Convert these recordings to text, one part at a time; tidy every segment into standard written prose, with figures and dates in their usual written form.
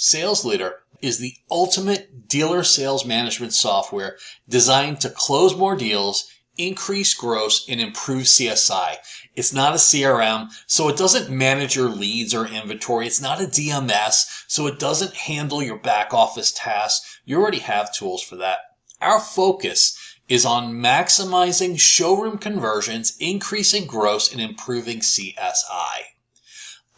SalesLeader is the ultimate dealer sales management software designed to close more deals, increase gross, and improve CSI. It's not a CRM, so it doesn't manage your leads or inventory. It's not a DMS, so it doesn't handle your back office tasks. You already have tools for that. Our focus is on maximizing showroom conversions, increasing gross, and improving CSI.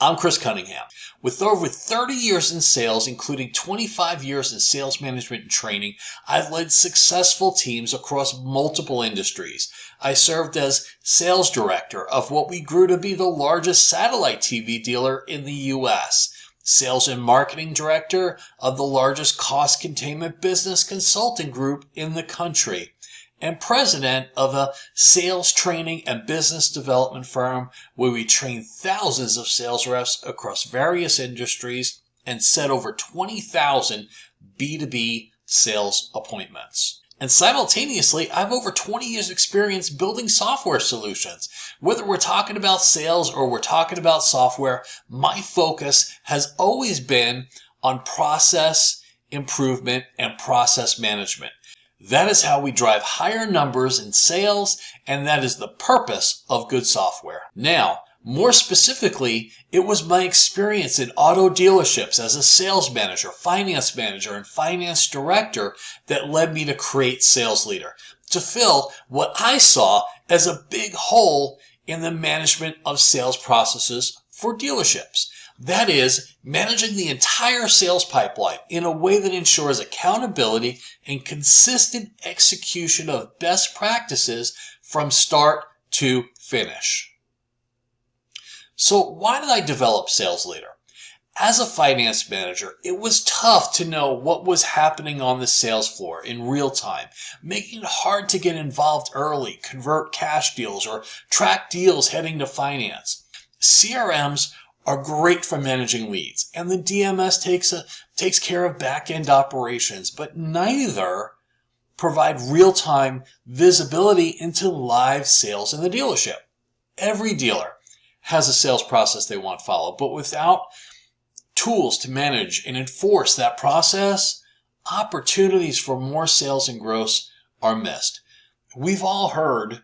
I'm Chris Cunningham. With over 30 years in sales, including 25 years in sales management and training, I've led successful teams across multiple industries. I served as sales director of what we grew to be the largest satellite TV dealer in the U.S., sales and marketing director of the largest cost containment business consulting group in the country, and president of a sales training and business development firm where we train thousands of sales reps across various industries and set over 20,000 B2B sales appointments. And simultaneously, I have over 20 years experience building software solutions. Whether we're talking about sales or we're talking about software, my focus has always been on process improvement and process management. That is how we drive higher numbers in sales, and that is the purpose of good software. Now, more specifically, it was my experience in auto dealerships as a sales manager, and finance director that led me to create SalesLeader, to fill what I saw as a big hole in the management of sales processes for dealerships. That is, managing the entire sales pipeline in a way that ensures accountability and consistent execution of best practices from start to finish. So why did I develop SalesLeader? As a finance manager, it was tough to know what was happening on the sales floor in real time, making it hard to get involved early, convert cash deals, or track deals heading to finance. CRMs are great for managing leads, and the DMS takes care of back-end operations, but neither provide real-time visibility into live sales in the dealership. Every dealer has a sales process they want followed, but without tools to manage and enforce that process, opportunities for more sales and gross are missed. We've all heard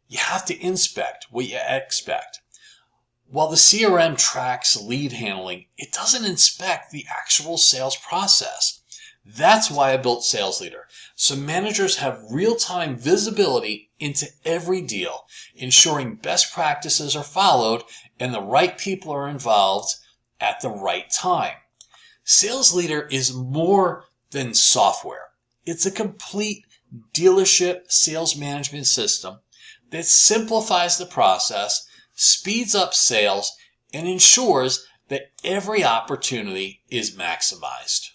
you have to inspect what you expect. While the CRM tracks lead handling, it doesn't inspect the actual sales process. That's why I built SalesLeader, so managers have real-time visibility into every deal, ensuring best practices are followed and the right people are involved at the right time. SalesLeader is more than software. It's a complete dealership sales management system that simplifies the process, speeds up sales, and ensures that every opportunity is maximized.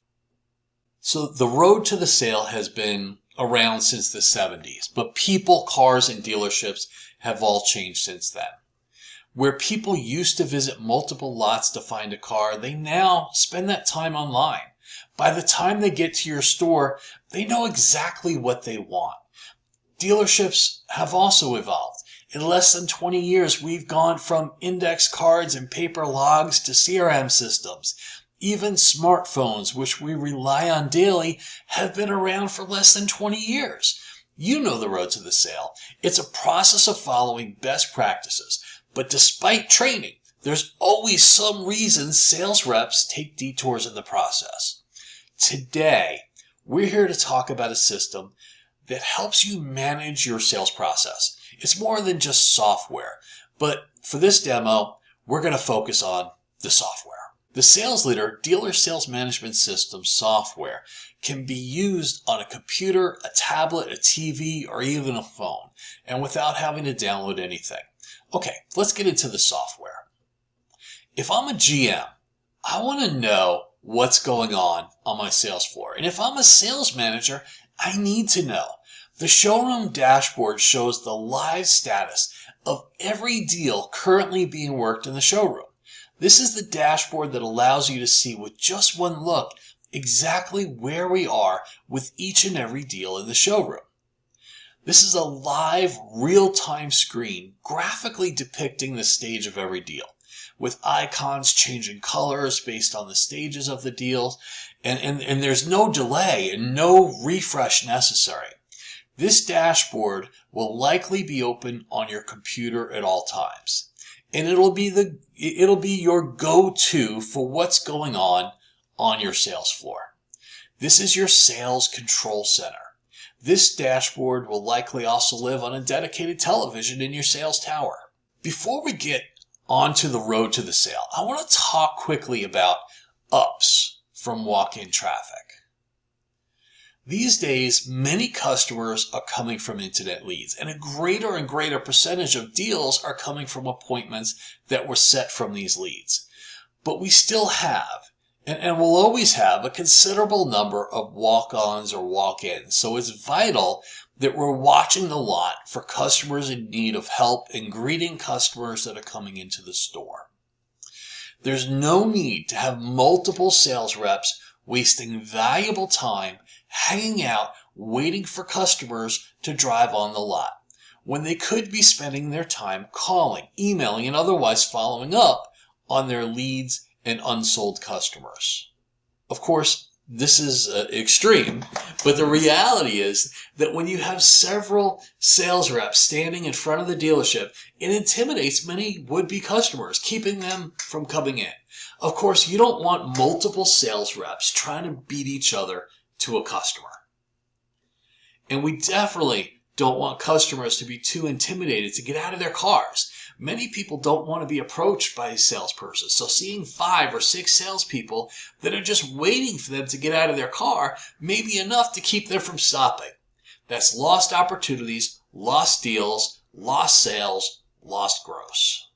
So the road to the sale has been around since the 70s, but people, cars, and dealerships have all changed since then. Where people used to visit multiple lots to find a car, they now spend that time online. By the time they get to your store, they know exactly what they want. Dealerships have also evolved. In less than 20 years, we've gone from index cards and paper logs to CRM systems. Even smartphones, which we rely on daily, have been around for less than 20 years. You know the road to the sale. It's a process of following best practices. But despite training, there's always some reason sales reps take detours in the process. Today, we're here to talk about a system that helps you manage your sales process. It's more than just software, but for this demo, we're going to focus on the software. The SalesLeader Dealer Sales Management System software can be used on a computer, a tablet, a TV, or even a phone, and without having to download anything. Okay, let's get into the software. If I'm a GM, I want to know what's going on my sales floor. And if I'm a sales manager, I need to know. The showroom dashboard shows the live status of every deal currently being worked in the showroom. This is the dashboard that allows you to see with just one look exactly where we are with each and every deal in the showroom. This is a live, real-time screen graphically depicting the stage of every deal. with icons changing colors based on the stages of the deals, and there's no delay and no refresh necessary. This dashboard will likely be open on your computer at all times, and it'll be your go-to for what's going on your sales floor. This is your sales control center. This dashboard will likely also live on a dedicated television in your sales tower. Before we get onto the road to the sale, I want to talk quickly about ups from walk-in traffic. These days, many customers are coming from internet leads, and a greater and greater percentage of deals are coming from appointments that were set from these leads. But we still have, and will always have, a considerable number of walk-ons or walk-ins. So it's vital that we're watching the lot for customers in need of help and greeting customers that are coming into the store. There's no need to have multiple sales reps wasting valuable time hanging out waiting for customers to drive on the lot, when they could be spending their time calling, emailing, and otherwise following up on their leads and unsold customers. Of course, this is extreme, but the reality is that when you have several sales reps standing in front of the dealership, it intimidates many would-be customers, keeping them from coming in. Of course, you don't want multiple sales reps trying to beat each other to a customer. And we definitely don't want customers to be too intimidated to get out of their cars. Many people don't want to be approached by a salesperson, so seeing 5 or 6 salespeople that are just waiting for them to get out of their car may be enough to keep them from stopping. That's lost opportunities, lost deals, lost sales, lost gross.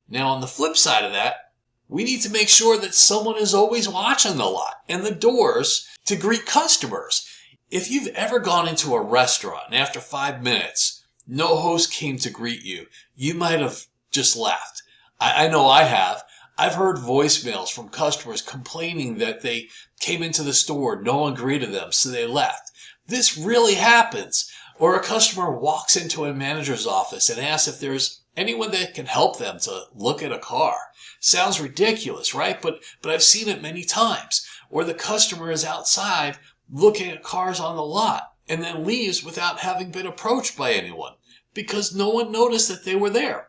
Now, on the flip side of that, we need to make sure that someone is always watching the lot and the doors to greet customers. If you've ever gone into a restaurant and after 5 minutes, no host came to greet you, you might have just left. I know I have. I've heard voicemails from customers complaining that they came into the store, no one greeted them, so they left. This really happens. Or a customer walks into a manager's office and asks if there's anyone that can help them to look at a car. Sounds ridiculous, right? But I've seen it many times. Or the customer is outside looking at cars on the lot and then leaves without having been approached by anyone because no one noticed that they were there.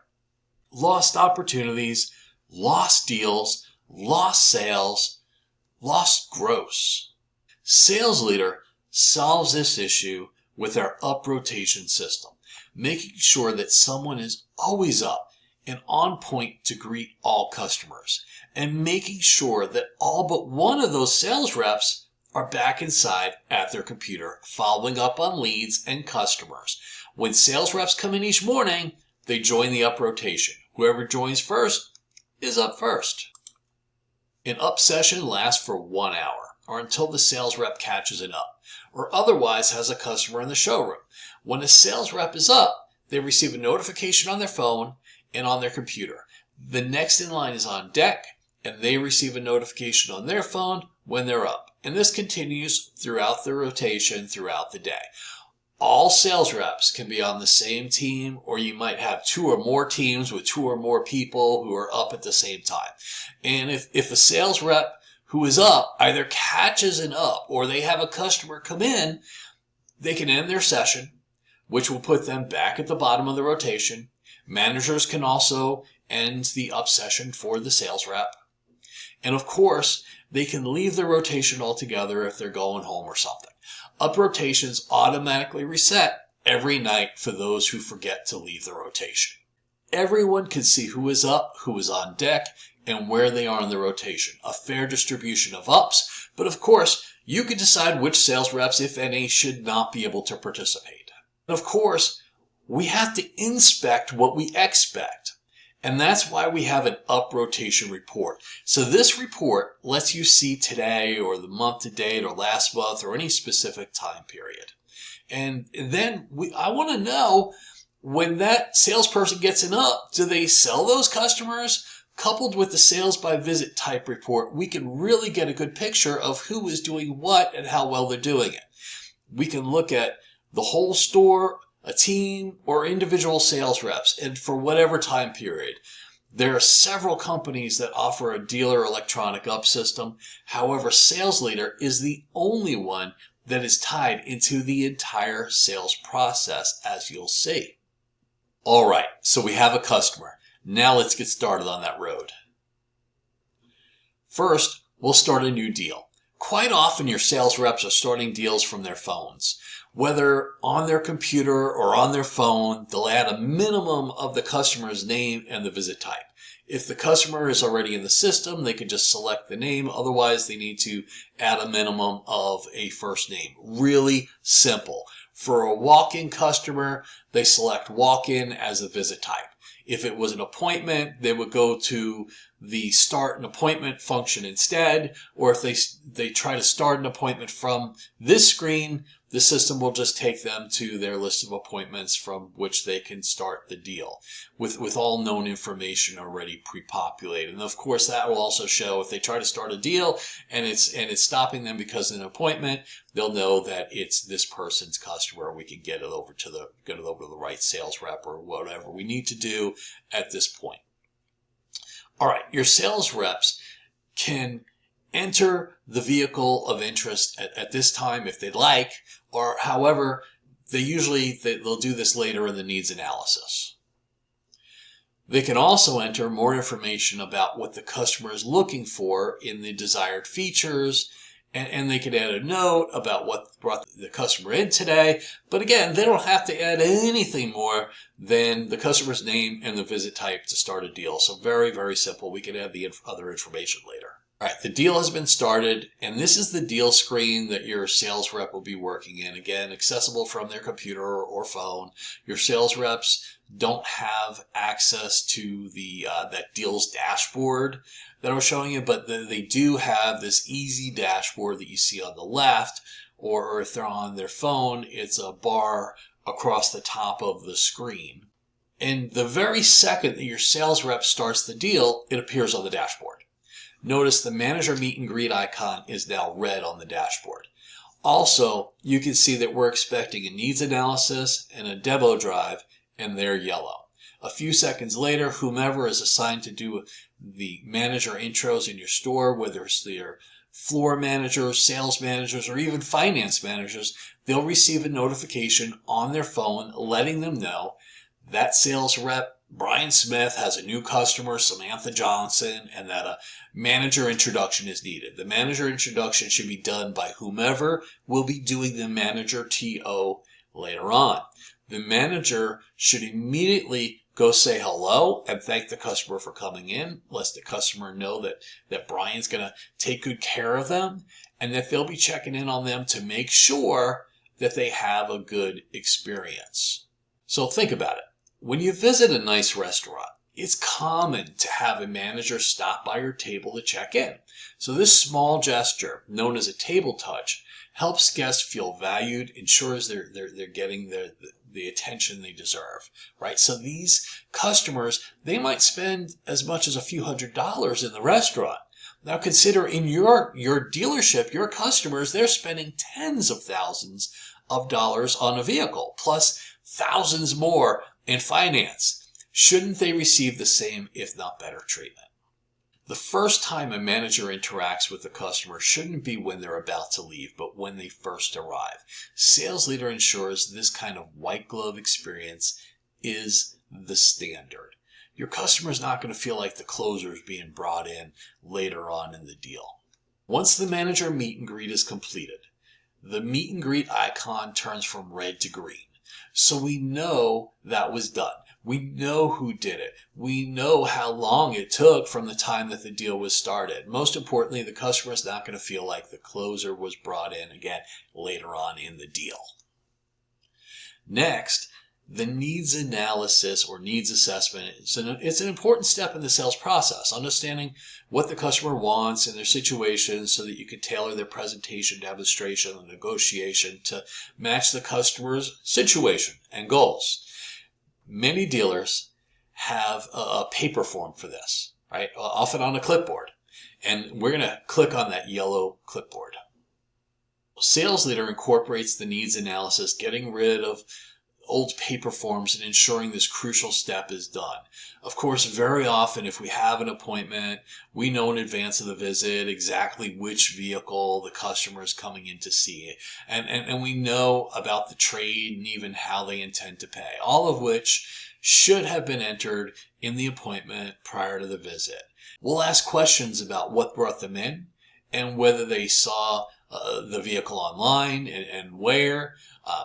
Lost opportunities, lost deals, lost sales, lost gross. SalesLeader solves this issue with our up rotation system, making sure that someone is always up and on point to greet all customers, and making sure that all but one of those sales reps are back inside at their computer following up on leads and customers. When sales reps come in each morning, they join the up rotation. Whoever joins first is up first. An up session lasts for 1 hour or until the sales rep catches an up or otherwise has a customer in the showroom. When a sales rep is up, they receive a notification on their phone and on their computer. The next in line is on deck, and they receive a notification on their phone when they're up. And this continues throughout the rotation throughout the day. All sales reps can be on the same team, or you might have 2 or more teams with 2 or more people who are up at the same time. And if a sales rep who is up either catches an up or they have a customer come in, they can end their session, which will put them back at the bottom of the rotation. Managers can also end the up session for the sales rep. And of course, they can leave the rotation altogether if they're going home or something. Up rotations automatically reset every night for those who forget to leave the rotation. Everyone can see who is up, who is on deck, and where they are in the rotation. A fair distribution of ups, but of course, you can decide which sales reps, if any, should not be able to participate. And of course, we have to inspect what we expect. And that's why we have an up rotation report. So this report lets you see today or the month to date or last month or any specific time period. And then I want to know, when that salesperson gets an up, do they sell those customers? Coupled with the sales by visit type report, we can really get a good picture of who is doing what and how well they're doing it. We can look at the whole store, a team, or individual sales reps, and for whatever time period. There are several companies that offer a dealer electronic up system. However, SalesLeader is the only one that is tied into the entire sales process, as you'll see. All right, so we have a customer. Now let's get started on that road. First, we'll start a new deal. Quite often your sales reps are starting deals from their phones. Whether on their computer or on their phone, they'll add a minimum of the customer's name and the visit type. If the customer is already in the system, they can just select the name. Otherwise, they need to add a minimum of a first name. Really simple. For a walk-in customer, they select walk-in as a visit type. If it was an appointment, they would go to the start an appointment function instead, or if they try to start an appointment from this screen, the system will just take them to their list of appointments from which they can start the deal with all known information already pre-populated. And of course, that will also show if they try to start a deal and it's stopping them because of an appointment, they'll know that it's this person's customer. We can get it over to the right sales rep or whatever we need to do at this point. All right, your sales reps can enter the vehicle of interest at this time if they'd like, or however, they'll do this later in the needs analysis. They can also enter more information about what the customer is looking for in the desired features, and they could add a note about what brought the customer in today. But again, they don't have to add anything more than the customer's name and the visit type to start a deal. So very, very simple. We can add the other information later. All right, the deal has been started, and this is the deal screen that your sales rep will be working in. Again, accessible from their computer or phone. Your sales reps don't have access to the that deals dashboard that I was showing you, but they do have this easy dashboard that you see on the left, or if they're on their phone, it's a bar across the top of the screen. And the very second that your sales rep starts the deal, it appears on the dashboard. Notice the manager meet and greet icon is now red on the dashboard. Also, you can see that we're expecting a needs analysis and a demo drive, and they're yellow. A few seconds later, whomever is assigned to do the manager intros in your store, whether it's their floor managers, sales managers, or even finance managers, they'll receive a notification on their phone letting them know that sales rep Brian Smith has a new customer, Samantha Johnson, and that a manager introduction is needed. The manager introduction should be done by whomever will be doing the manager TO later on. The manager should immediately go say hello and thank the customer for coming in, lest the customer know that Brian's going to take good care of them and that they'll be checking in on them to make sure that they have a good experience. So think about it. When you visit a nice restaurant, it's common to have a manager stop by your table to check in. So this small gesture, known as a table touch, helps guests feel valued, ensures they're getting the attention they deserve, right? So these customers, they might spend as much as a few $100s in the restaurant. Now consider in your dealership, your customers, they're spending tens of thousands of dollars on a vehicle, plus thousands more in finance. Shouldn't they receive the same, if not better, treatment? The first time a manager interacts with the customer shouldn't be when they're about to leave, but when they first arrive. SalesLeader ensures this kind of white glove experience is the standard. Your customer's not going to feel like the closer is being brought in later on in the deal. Once the manager meet and greet is completed, the meet and greet icon turns from red to green. So we know that was done. We know who did it. We know how long it took from the time that the deal was started. Most importantly, the customer is not going to feel like the closer was brought in again later on in the deal. Next, the needs analysis or needs assessment. It's an important step in the sales process, understanding what the customer wants in their situation so that you can tailor their presentation, demonstration, and negotiation to match the customer's situation and goals. Many dealers have a paper form for this, right? Often on a clipboard. And we're going to click on that yellow clipboard. SalesLeader incorporates the needs analysis, getting rid of old paper forms and ensuring this crucial step is done. Of course, very often if we have an appointment, we know in advance of the visit exactly which vehicle the customer is coming in to see, and we know about the trade and even how they intend to pay, all of which should have been entered in the appointment prior to the visit. We'll ask questions about what brought them in and whether they saw the vehicle online and where,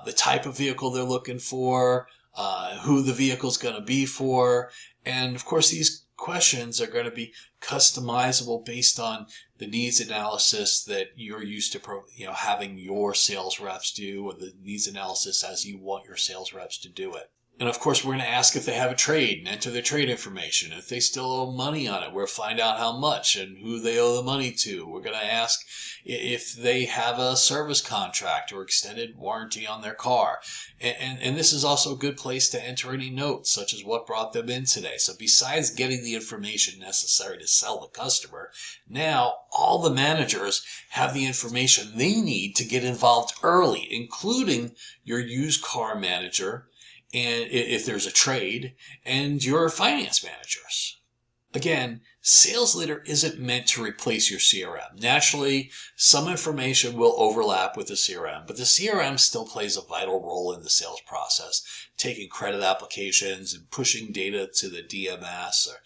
the type of vehicle they're looking for, who the vehicle's going to be for. And of course, these questions are going to be customizable based on the needs analysis that you're used to having your sales reps do, or the needs analysis as you want your sales reps to do it. And of course, we're going to ask if they have a trade and enter their trade information. If they still owe money on it, we'll find out how much and who they owe the money to. We're going to ask if they have a service contract or extended warranty on their car. And this is also a good place to enter any notes, such as what brought them in today. So besides getting the information necessary to sell the customer, now all the managers have the information they need to get involved early, including your used car manager, and if there's a trade, and your finance managers. Again, SalesLeader isn't meant to replace your CRM. Naturally, some information will overlap with the CRM, but the CRM still plays a vital role in the sales process, taking credit applications and pushing data to the DMS or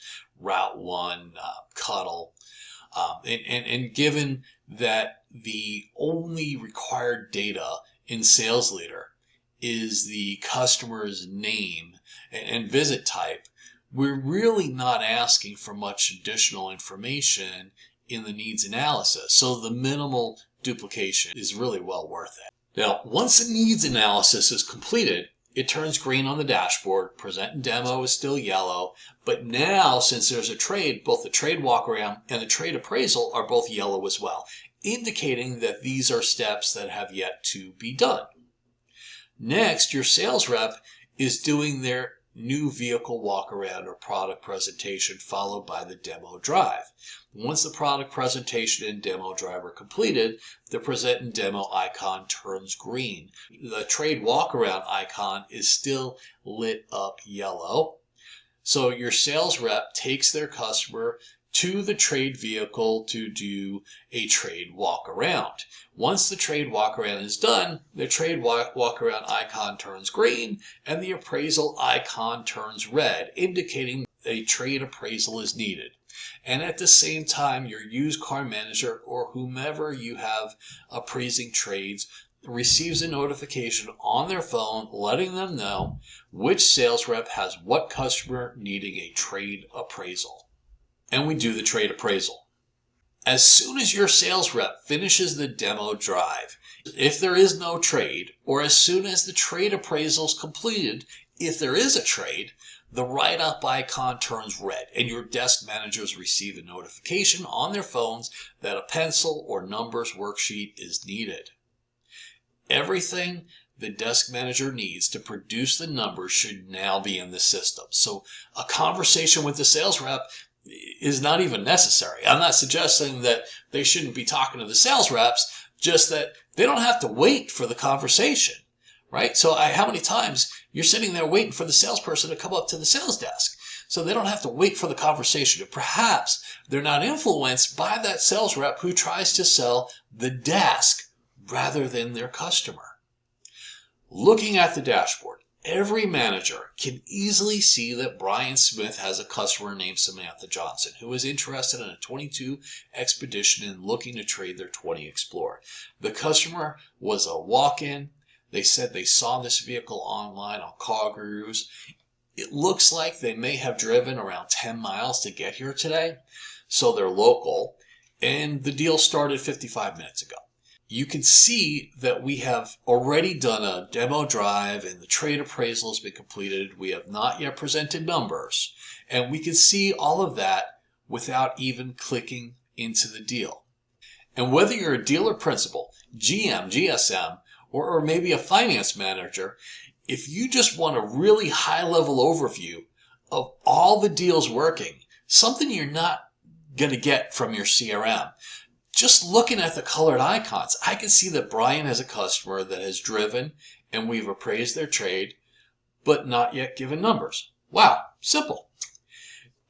Route 1, Cuddle. And given that the only required data in SalesLeader is the customer's name and visit type, we're really not asking for much additional information in the needs analysis. So the minimal duplication is really well worth it. Now, once the needs analysis is completed, it turns green on the dashboard. Present and demo is still yellow. But now, since there's a trade, both the trade walkaround and the trade appraisal are both yellow as well, indicating that these are steps that have yet to be done. Next, your sales rep is doing their new vehicle walk-around or product presentation, followed by the demo drive. Once the product presentation and demo drive are completed, the present and demo icon turns green. The trade walk-around icon is still lit up yellow. So your sales rep takes their customer to the trade vehicle to do a trade walk around. Once the trade walk around is done, the trade walk around icon turns green and the appraisal icon turns red, indicating a trade appraisal is needed. And at the same time, your used car manager or whomever you have appraising trades receives a notification on their phone letting them know which sales rep has what customer needing a trade appraisal. And we do the trade appraisal. As soon as your sales rep finishes the demo drive, if there is no trade, or as soon as the trade appraisal is completed, if there is a trade, the write-up icon turns red and your desk managers receive a notification on their phones that a pencil or numbers worksheet is needed. Everything the desk manager needs to produce the numbers should now be in the system. So a conversation with the sales rep is not even necessary. I'm not suggesting that they shouldn't be talking to the sales reps, just that they don't have to wait for the conversation, right? So how many times you're sitting there waiting for the salesperson to come up to the sales desk? So they don't have to wait for the conversation. Or perhaps they're not influenced by that sales rep who tries to sell the desk rather than their customer. Looking at the dashboard, every manager can easily see that Brian Smith has a customer named Samantha Johnson who is interested in a 22 Expedition and looking to trade their 20 Explorer. The customer was a walk-in. They said they saw this vehicle online on CarGurus. It looks like they may have driven around 10 miles to get here today, so they're local, and the deal started 55 minutes ago. You can see that we have already done a demo drive and the trade appraisal has been completed. We have not yet presented numbers, and we can see all of that without even clicking into the deal. And whether you're a dealer principal, GM, GSM, or maybe a finance manager, if you just want a really high-level overview of all the deals working, something you're not going to get from your CRM, just looking at the colored icons, I can see that Brian has a customer that has driven and we've appraised their trade. but not yet given numbers. Wow, simple.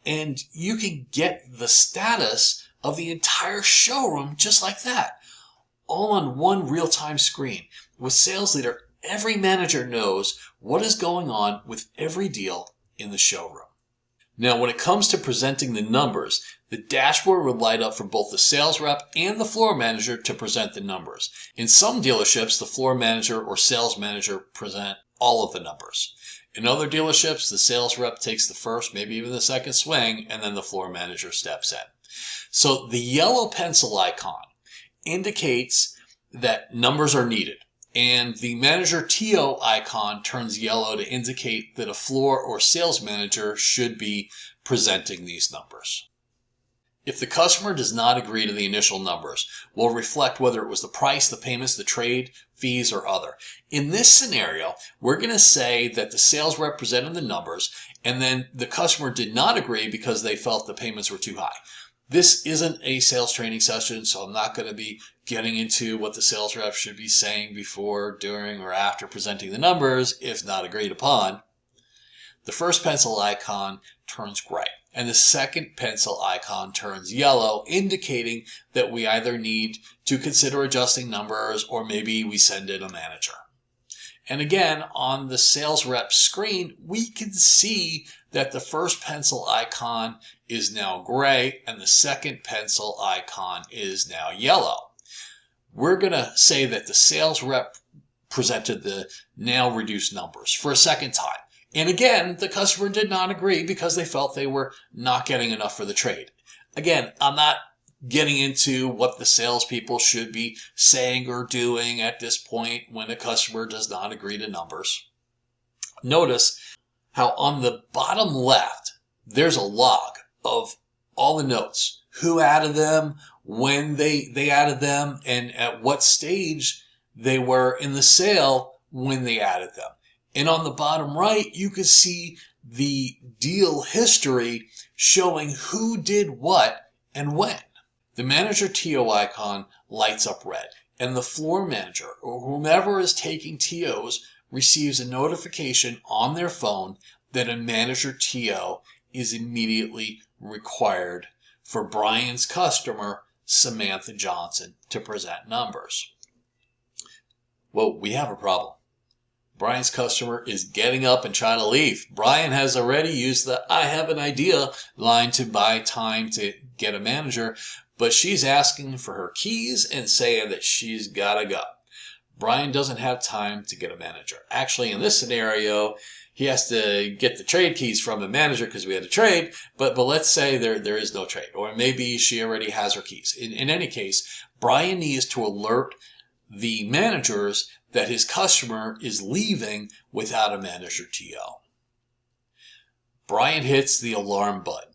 And you can get the status of the entire showroom just like that, all on one real-time screen. With SalesLeader, every manager knows what is going on with every deal in the showroom. Now, when it comes to presenting the numbers, the dashboard will light up for both the sales rep and the floor manager to present the numbers. In some dealerships, the floor manager or sales manager present all of the numbers. In other dealerships, the sales rep takes the first, maybe even the second swing, and then the floor manager steps in. So the yellow pencil icon indicates that numbers are needed, and the manager TO icon turns yellow to indicate that a floor or sales manager should be presenting these numbers. If the customer does not agree to the initial numbers, we'll reflect whether it was the price, the payments, the trade, fees, or other. In this scenario, we're going to say that the sales rep presented the numbers, and then the customer did not agree because they felt the payments were too high. This isn't a sales training session, so I'm not going to be getting into what the sales rep should be saying before, during, or after presenting the numbers if not agreed upon. The first pencil icon turns gray, and the second pencil icon turns yellow, indicating that we either need to consider adjusting numbers or maybe we send in a manager. And again, on the sales rep screen, we can see that the first pencil icon is now gray and the second pencil icon is now yellow. We're going to say that the sales rep presented the now reduced numbers for a second time. And again, the customer did not agree because they felt they were not getting enough for the trade. Again, I'm not getting into what the salespeople should be saying or doing at this point when a customer does not agree to numbers. Notice how on the bottom left, there's a log of all the notes, who added them, when they added them, and at what stage they were in the sale when they added them. And on the bottom right, you can see the deal history showing who did what and when. The manager TO icon lights up red, and the floor manager or whomever is taking TOs receives a notification on their phone that a manager TO is immediately required for Brian's customer, Samantha Johnson, to present numbers. Well, we have a problem. Brian's customer is getting up and trying to leave. Brian has already used the "I have an idea" line to buy time to get a manager, but she's asking for her keys and saying that she's got to go. Brian doesn't have time to get a manager. Actually, in this scenario, he has to get the trade keys from a manager because we had a trade, but let's say there is no trade, or maybe she already has her keys. In any case, Brian needs to alert the managers that his customer is leaving without a manager TO. Brian hits the alarm button,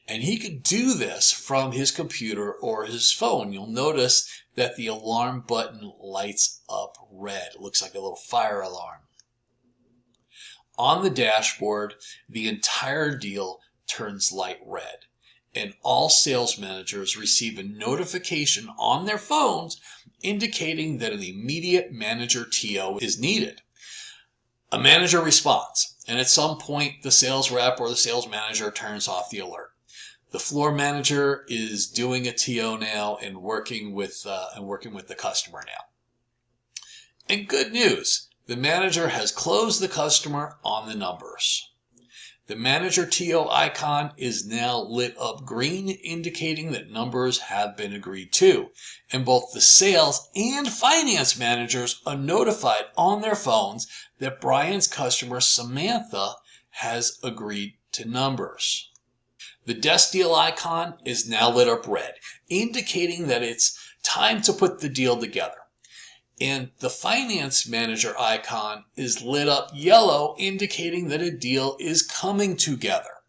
and he could do this from his computer or his phone. You'll notice that the alarm button lights up red. It looks like a little fire alarm. On the dashboard, the entire deal turns light red, and all sales managers receive a notification on their phones indicating that an immediate manager TO is needed. A manager responds, and at some point the sales rep or the sales manager turns off the alert. The floor manager is doing a TO now and working with the customer now. And good news, the manager has closed the customer on the numbers. The manager TO icon is now lit up green, indicating that numbers have been agreed to. And both the sales and finance managers are notified on their phones that Brian's customer, Samantha, has agreed to numbers. The desk deal icon is now lit up red, indicating that it's time to put the deal together. And the finance manager icon is lit up yellow, indicating that a deal is coming together.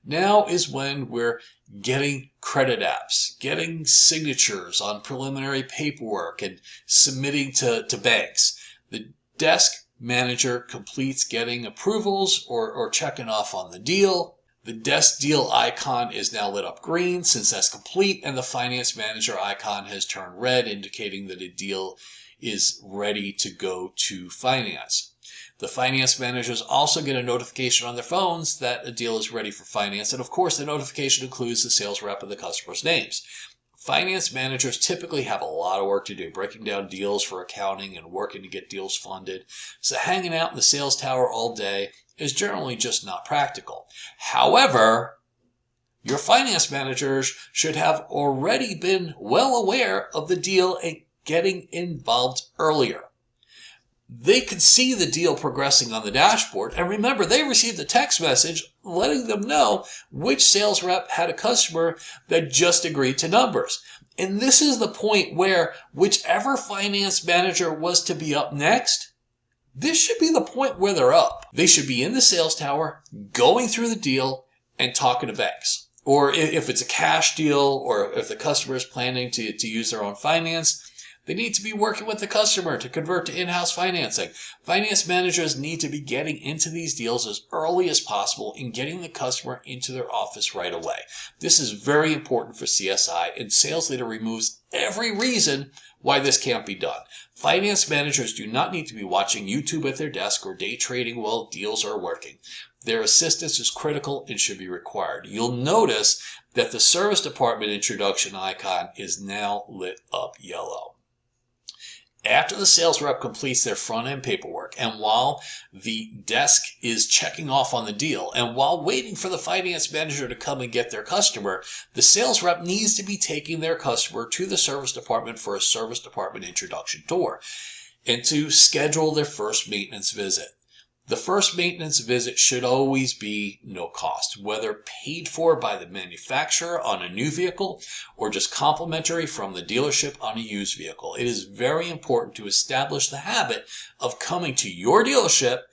Now is when we're getting credit apps, getting signatures on preliminary paperwork, and submitting to banks. The desk manager completes getting approvals or checking off on the deal. The desk deal icon is now lit up green since that's complete, and the finance manager icon has turned red, indicating that a deal is ready to go to finance. The finance managers also get a notification on their phones that a deal is ready for finance, and of course the notification includes the sales rep and the customer's names. Finance managers typically have a lot of work to do, breaking down deals for accounting and working to get deals funded, so hanging out in the sales tower all day is generally just not practical. However, your finance managers should have already been well aware of the deal and getting involved earlier. They could see the deal progressing on the dashboard, and remember, they received a text message letting them know which sales rep had a customer that just agreed to numbers. And this is the point where whichever finance manager was to be up next, this should be the point where they're up. They should be in the sales tower, going through the deal and talking to banks. Or if it's a cash deal, or if the customer is planning to use their own finance, they need to be working with the customer to convert to in-house financing. Finance managers need to be getting into these deals as early as possible and getting the customer into their office right away. This is very important for CSI, and SalesLeader removes every reason why this can't be done. Finance managers do not need to be watching YouTube at their desk or day trading while deals are working. Their assistance is critical and should be required. You'll notice that the service department introduction icon is now lit up yellow. After the sales rep completes their front-end paperwork, and while the desk is checking off on the deal, and while waiting for the finance manager to come and get their customer, the sales rep needs to be taking their customer to the service department for a service department introduction tour and to schedule their first maintenance visit. The first maintenance visit should always be no cost, whether paid for by the manufacturer on a new vehicle or just complimentary from the dealership on a used vehicle. It is very important to establish the habit of coming to your dealership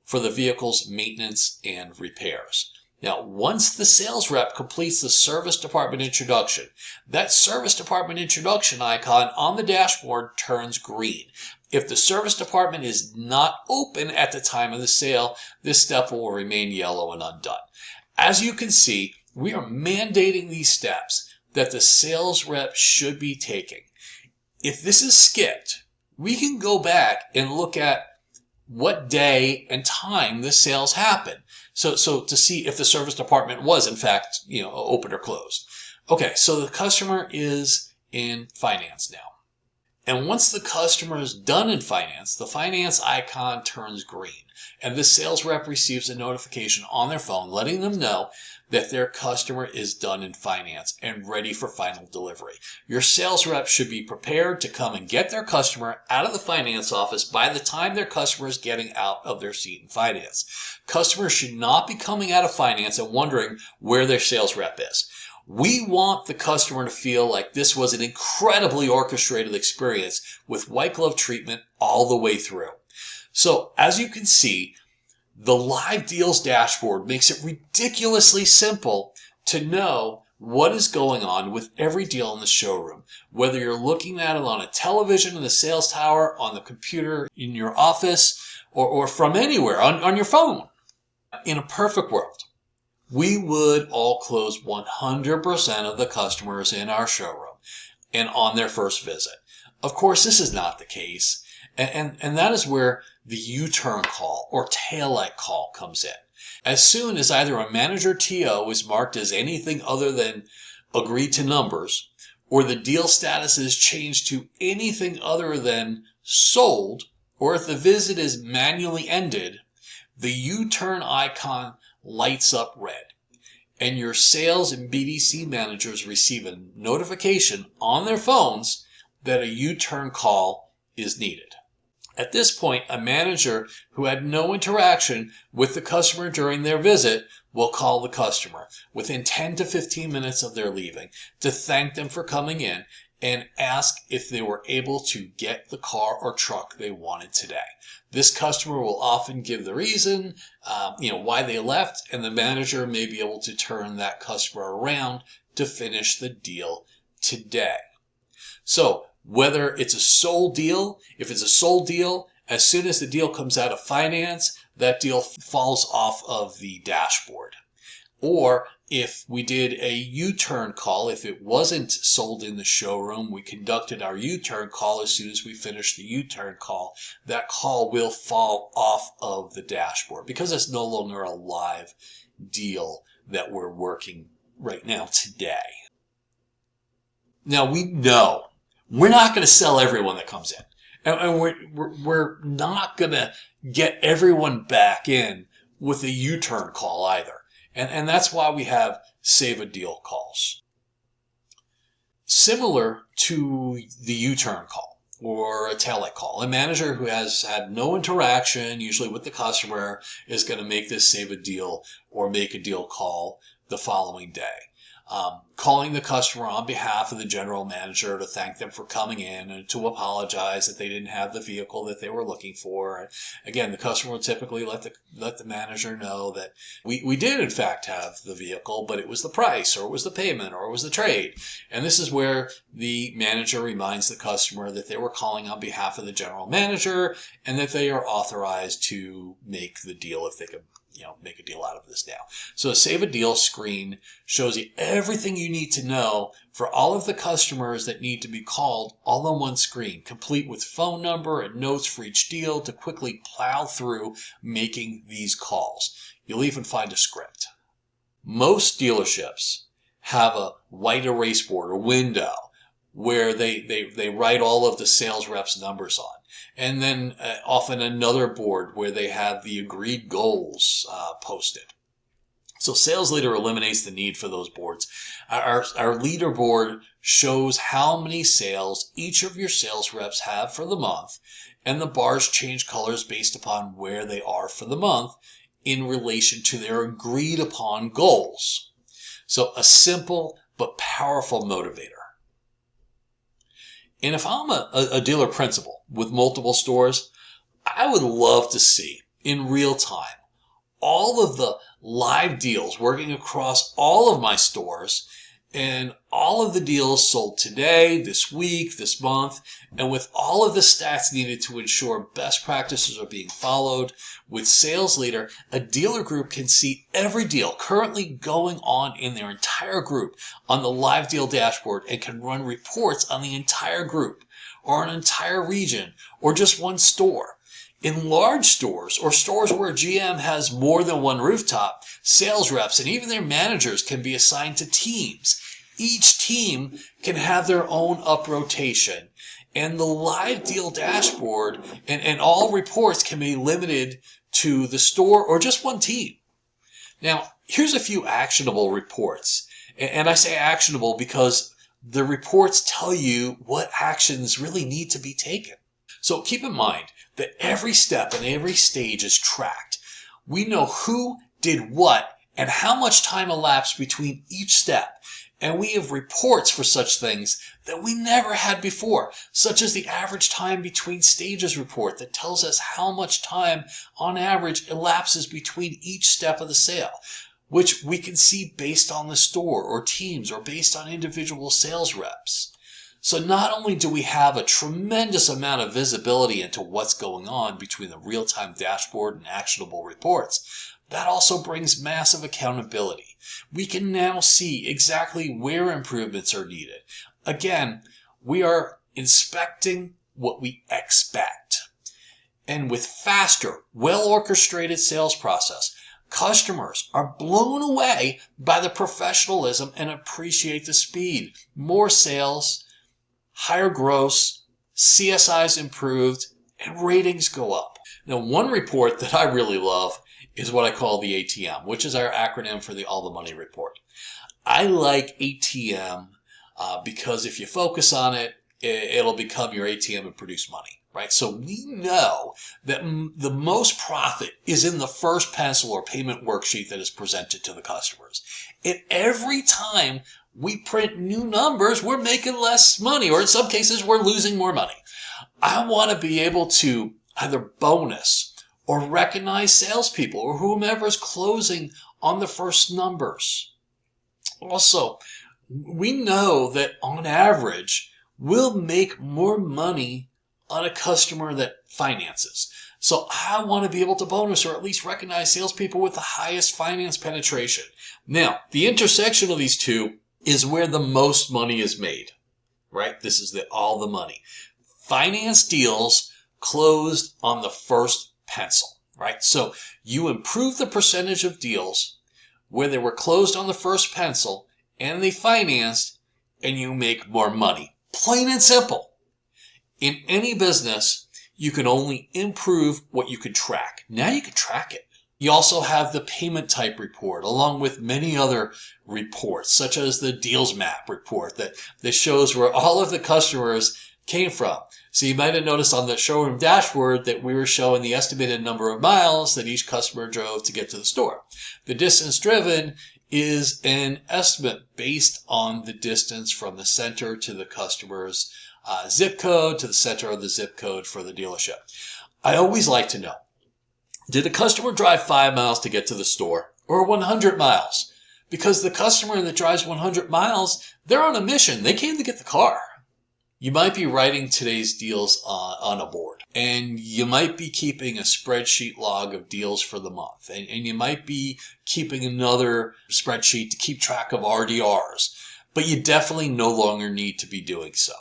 for the vehicle's maintenance and repairs. Now, once the sales rep completes the service department introduction, that service department introduction icon on the dashboard turns green. If the service department is not open at the time of the sale, this step will remain yellow and undone. As you can see, we are mandating these steps that the sales rep should be taking. If this is skipped, we can go back and look at what day and time the sales happened. So to see if the service department was in fact, open or closed. Okay, so the customer is in finance now. And once the customer is done in finance, the finance icon turns green, and the sales rep receives a notification on their phone letting them know that their customer is done in finance and ready for final delivery. Your sales rep should be prepared to come and get their customer out of the finance office by the time their customer is getting out of their seat in finance. Customers should not be coming out of finance and wondering where their sales rep is. We want the customer to feel like this was an incredibly orchestrated experience with white glove treatment all the way through. So as you can see, the live deals dashboard makes it ridiculously simple to know what is going on with every deal in the showroom. Whether you're looking at it on a television in the sales tower, on the computer in your office, or from anywhere on your phone. In a perfect world, we would all close 100% of the customers in our showroom and on their first visit. Of course, this is not the case, and that is where the U-turn call or tail light call comes in. As soon as either a manager TO is marked as anything other than agreed to numbers, or the deal status is changed to anything other than sold, or if the visit is manually ended, the U-turn icon lights up red, and your sales and BDC managers receive a notification on their phones that a U-turn call is needed. At this point, a manager who had no interaction with the customer during their visit will call the customer within 10 to 15 minutes of their leaving to thank them for coming in and ask if they were able to get the car or truck they wanted today. This customer will often give the reason, why they left, and the manager may be able to turn that customer around to finish the deal today. So whether it's a sold deal, if it's a sold deal, as soon as the deal comes out of finance, that deal falls off of the dashboard. Or if we did a U-turn call, if it wasn't sold in the showroom, we conducted our U-turn call as soon as we finished the U-turn call. That call will fall off of the dashboard because it's no longer a live deal that we're working right now today. Now we know we're not going to sell everyone that comes in. And we're not going to get everyone back in with a U-turn call either. And that's why we have save a deal calls. Similar to the U-turn call or a taillight call, a manager who has had no interaction, usually with the customer, is going to make this save a deal or make a deal call the following day. Calling the customer on behalf of the general manager to thank them for coming in and to apologize that they didn't have the vehicle that they were looking for. And again, the customer will typically let the manager know that we did in fact have the vehicle, but it was the price, or it was the payment, or it was the trade. And this is where the manager reminds the customer that they were calling on behalf of the general manager and that they are authorized to make the deal if they could make a deal out of this now. So a save a deal screen shows you everything you need to know for all of the customers that need to be called all on one screen, complete with phone number and notes for each deal to quickly plow through making these calls. You'll even find a script. Most dealerships have a white erase board or window where they write all of the sales reps' numbers on. And then often another board where they have the agreed goals posted. So SalesLeader eliminates the need for those boards. Our leaderboard shows how many sales each of your sales reps have for the month, and the bars change colors based upon where they are for the month in relation to their agreed upon goals. So a simple but powerful motivator. And if I'm a dealer principal with multiple stores, I would love to see in real time all of the live deals working across all of my stores and all of the deals sold today, this week, this month, and with all of the stats needed to ensure best practices are being followed. With SalesLeader, a dealer group can see every deal currently going on in their entire group on the live deal dashboard and can run reports on the entire group or an entire region or just one store. In large stores or stores where GM has more than one rooftop, sales reps and even their managers can be assigned to teams. Each team can have their own up rotation, and the live deal dashboard and all reports can be limited to the store or just one team. Now, here's a few actionable reports. And I say actionable because the reports tell you what actions really need to be taken. So keep in mind that every step and every stage is tracked. We know who did what and how much time elapsed between each step. And we have reports for such things that we never had before, such as the average time between stages report that tells us how much time on average elapses between each step of the sale, which we can see based on the store or teams or based on individual sales reps. So not only do we have a tremendous amount of visibility into what's going on between the real-time dashboard and actionable reports, that also brings massive accountability. We can now see exactly where improvements are needed. Again, we are inspecting what we expect. And with faster, well-orchestrated sales process, customers are blown away by the professionalism and appreciate the speed. More sales, higher gross, CSIs improved, and ratings go up. Now, one report that I really love is what I call the ATM, which is our acronym for the All the Money report. I like ATM because if you focus on it, it'll become your ATM and produce money, right? So we know that the most profit is in the first pencil or payment worksheet that is presented to the customers. And every time we print new numbers, we're making less money, or in some cases, we're losing more money. I want to be able to either bonus or recognize salespeople or whomever is closing on the first numbers. Also, we know that on average, we'll make more money on a customer that finances. So I want to be able to bonus or at least recognize salespeople with the highest finance penetration. Now, the intersection of these two is where the most money is made, right? This is all the money. Finance deals closed on the first pencil, right? So you improve the percentage of deals where they were closed on the first pencil and they financed, and you make more money. Plain and simple. In any business, you can only improve what you can track. Now you can track it. You also have the payment type report, along with many other reports, such as the deals map report that shows where all of the customers came from. So you might have noticed on the showroom dashboard that we were showing the estimated number of miles that each customer drove to get to the store. The distance driven is an estimate based on the distance from the center to the customer's zip code to the center of the zip code for the dealership. I always like to know, did a customer drive 5 miles to get to the store or 100 miles? Because the customer that drives 100 miles, they're on a mission. They came to get the car. You might be writing today's deals on a board, and you might be keeping a spreadsheet log of deals for the month, and you might be keeping another spreadsheet to keep track of RDRs, but you definitely no longer need to be doing so.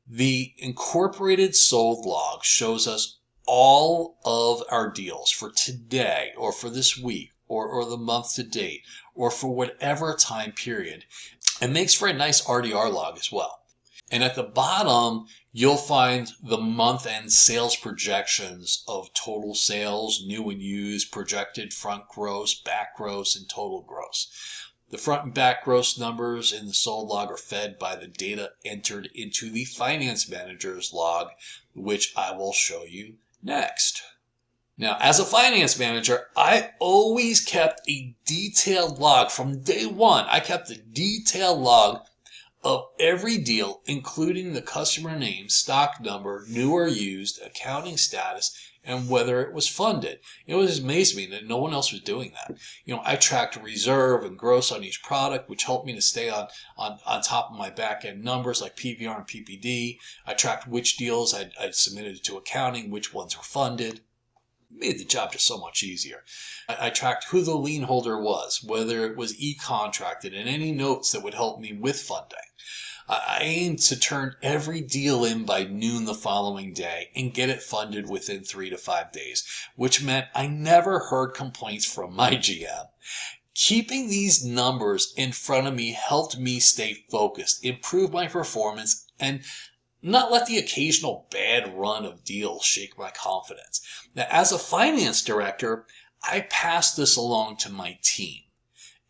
The incorporated sold log shows us all of our deals for today or for this week or the month to date or for whatever time period. It makes for a nice RDR log as well. And at the bottom, you'll find the month-end sales projections of total sales, new and used, projected front gross, back gross, and total gross. The front and back gross numbers in the sold log are fed by the data entered into the finance manager's log, which I will show you next. Now, as a finance manager, I always kept a detailed log from day one. I kept a detailed log of every deal, including the customer name, stock number, new or used, accounting status, and whether it was funded. It was amazing that no one else was doing that. I tracked reserve and gross on each product, which helped me to stay on top of my back-end numbers like PVR and PPD. I tracked which deals I'd submitted to accounting, which ones were funded. It made the job just so much easier. I tracked who the lien holder was, whether it was e-contracted, and any notes that would help me with funding. I aimed to turn every deal in by noon the following day and get it funded within 3 to 5 days, which meant I never heard complaints from my GM. Keeping these numbers in front of me helped me stay focused, improve my performance, and not let the occasional bad run of deals shake my confidence. Now, as a finance director, I passed this along to my team.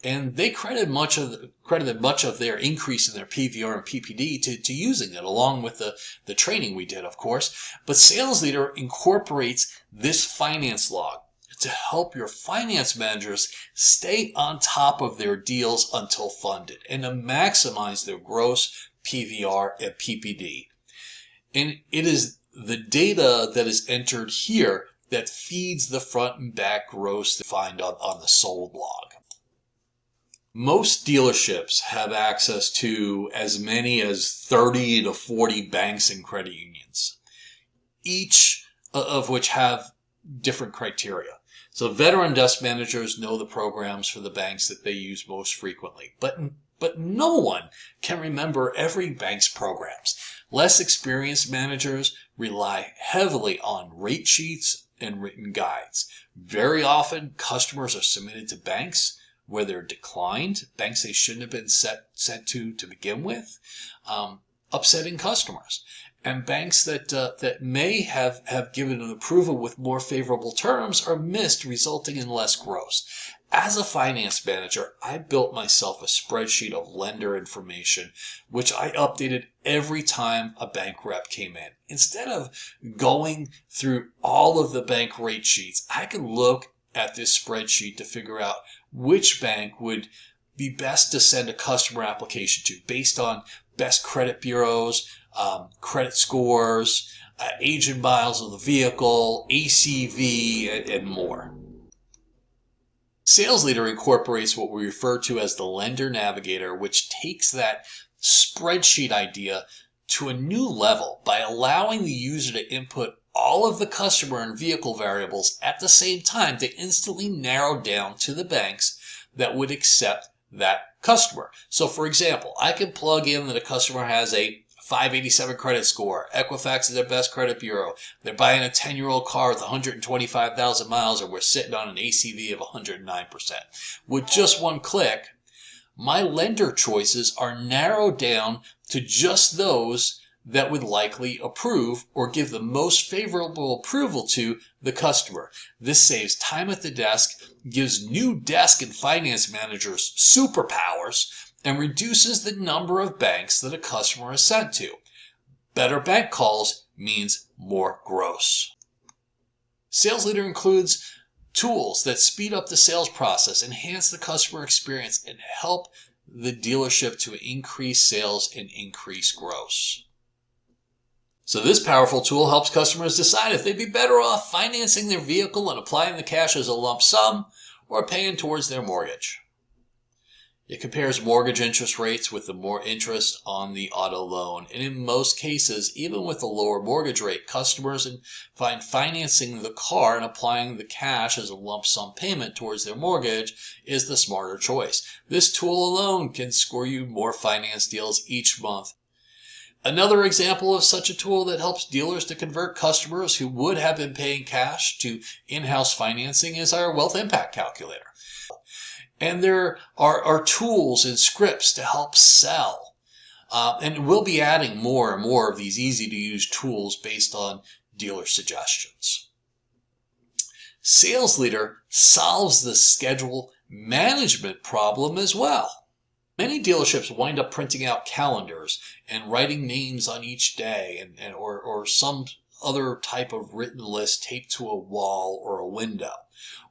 And they credited much of their increase in their PVR and PPD to using it, along with the training we did, of course. But SalesLeader incorporates this finance log to help your finance managers stay on top of their deals until funded and to maximize their gross PVR and PPD. And it is the data that is entered here that feeds the front and back gross that you find on the sold log. Most dealerships have access to as many as 30 to 40 banks and credit unions, each of which have different criteria. So veteran desk managers know the programs for the banks that they use most frequently, but no one can remember every bank's programs. Less experienced managers rely heavily on rate sheets and written guides. Very often, customers are submitted to banks where they're declined, banks they shouldn't have been sent to begin with, upsetting customers. And banks that may have given an approval with more favorable terms are missed, resulting in less gross. As a finance manager, I built myself a spreadsheet of lender information, which I updated every time a bank rep came in. Instead of going through all of the bank rate sheets, I could look at this spreadsheet to figure out which bank would be best to send a customer application to based on best credit bureaus, credit scores, age and miles of the vehicle, ACV, and more. SalesLeader incorporates what we refer to as the Lender Navigator, which takes that spreadsheet idea to a new level by allowing the user to input all of the customer and vehicle variables at the same time to instantly narrow down to the banks that would accept that customer. So for example, I can plug in that a customer has a 587 credit score. Equifax is their best credit bureau. They're buying a 10-year-old car with 125,000 miles, and we're sitting on an ACV of 109%. With just one click, my lender choices are narrowed down to just those that would likely approve or give the most favorable approval to the customer. This saves time at the desk, gives new desk and finance managers superpowers, and reduces the number of banks that a customer is sent to. Better bank calls means more gross. SalesLeader includes tools that speed up the sales process, enhance the customer experience, and help the dealership to increase sales and increase gross. So this powerful tool helps customers decide if they'd be better off financing their vehicle and applying the cash as a lump sum or paying towards their mortgage. It compares mortgage interest rates with the more interest on the auto loan. And in most cases, even with a lower mortgage rate, customers find financing the car and applying the cash as a lump sum payment towards their mortgage is the smarter choice. This tool alone can score you more finance deals each month. Another example of such a tool that helps dealers to convert customers who would have been paying cash to in-house financing is our Wealth Impact Calculator. And there are tools and scripts to help sell. And we'll be adding more and more of these easy-to-use tools based on dealer suggestions. SalesLeader solves the schedule management problem as well. Many dealerships wind up printing out calendars and writing names on each day or some other type of written list taped to a wall or a window.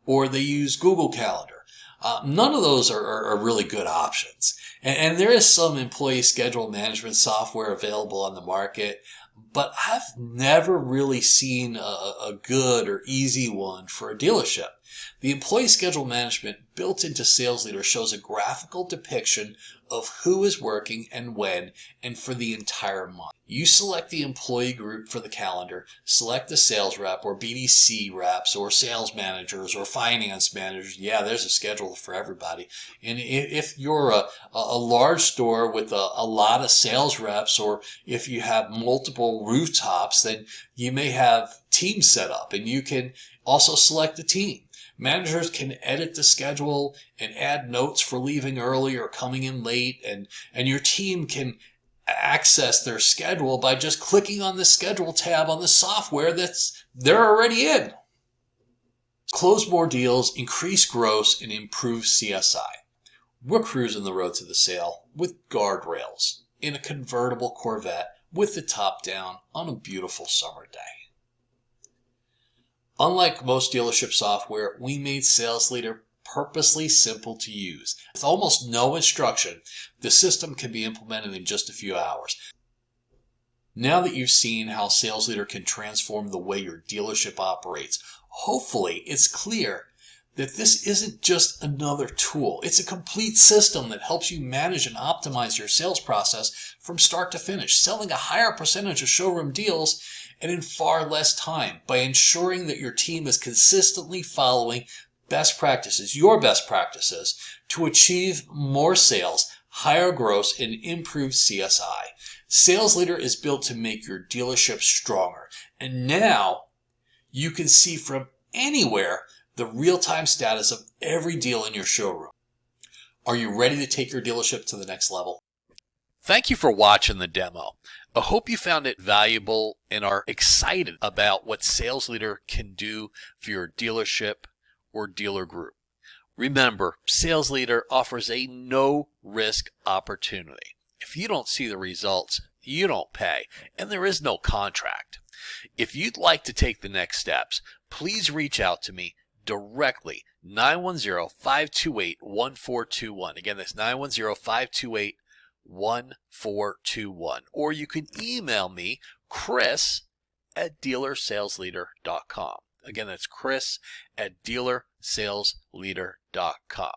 Or they use Google Calendar. None of those are really good options. And there is some employee schedule management software available on the market, but I've never really seen a good or easy one for a dealership. The employee schedule management built into SalesLeader shows a graphical depiction of who is working and when and for the entire month. You select the employee group for the calendar, select the sales rep or BDC reps or sales managers or finance managers. Yeah, there's a schedule for everybody. And if you're a large store with a lot of sales reps, or if you have multiple rooftops, then you may have teams set up, and you can also select a team. Managers can edit the schedule and add notes for leaving early or coming in late, and your team can access their schedule by just clicking on the schedule tab on the software they're already in. Close more deals, increase gross, and improve CSI. We're cruising the road to the sale with guardrails in a convertible Corvette with the top down on a beautiful summer day. Unlike most dealership software, we made SalesLeader purposely simple to use. With almost no instruction, the system can be implemented in just a few hours. Now that you've seen how SalesLeader can transform the way your dealership operates, hopefully it's clear that this isn't just another tool. It's a complete system that helps you manage and optimize your sales process from start to finish, selling a higher percentage of showroom deals and in far less time by ensuring that your team is consistently following best practices, your best practices, to achieve more sales, higher gross, and improve CSI. SalesLeader is built to make your dealership stronger. And now you can see from anywhere the real-time status of every deal in your showroom. Are you ready to take your dealership to the next level? Thank you for watching the demo. I hope you found it valuable and are excited about what SalesLeader can do for your dealership or dealer group. Remember, SalesLeader offers a no-risk opportunity. If you don't see the results, you don't pay, and there is no contract. If you'd like to take the next steps, please reach out to me directly, 910-528-1421. Again, that's 910-528-1421. Or you can email me, Chris@delersalesleader.com. Again, that's Chris@delersalesleader.com.